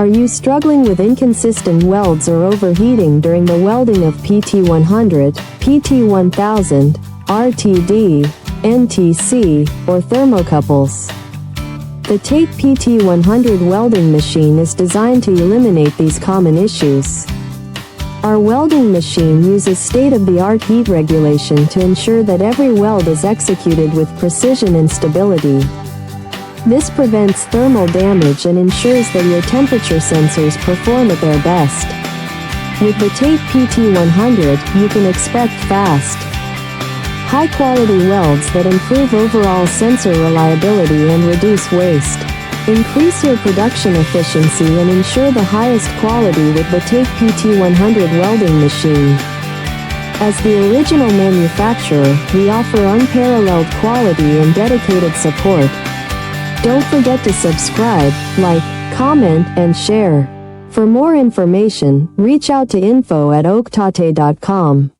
Are you struggling with inconsistent welds or overheating during the welding of PT100, PT1000, RTD, NTC, or thermocouples? The TATE PT100 welding machine is designed to eliminate these common issues. Our welding machine uses state-of-the-art heat regulation to ensure that every weld is executed with precision and stability. This prevents thermal damage and ensures that your temperature sensors perform at their best. With the TATE PT100, you can expect fast, high-quality welds that improve overall sensor reliability and reduce waste. Increase your production efficiency and ensure the highest quality with the TATE PT100 welding machine. As the original manufacturer, we offer unparalleled quality and dedicated support. Don't forget to subscribe, like, comment, and share. For more information, reach out to info@oaktate.com.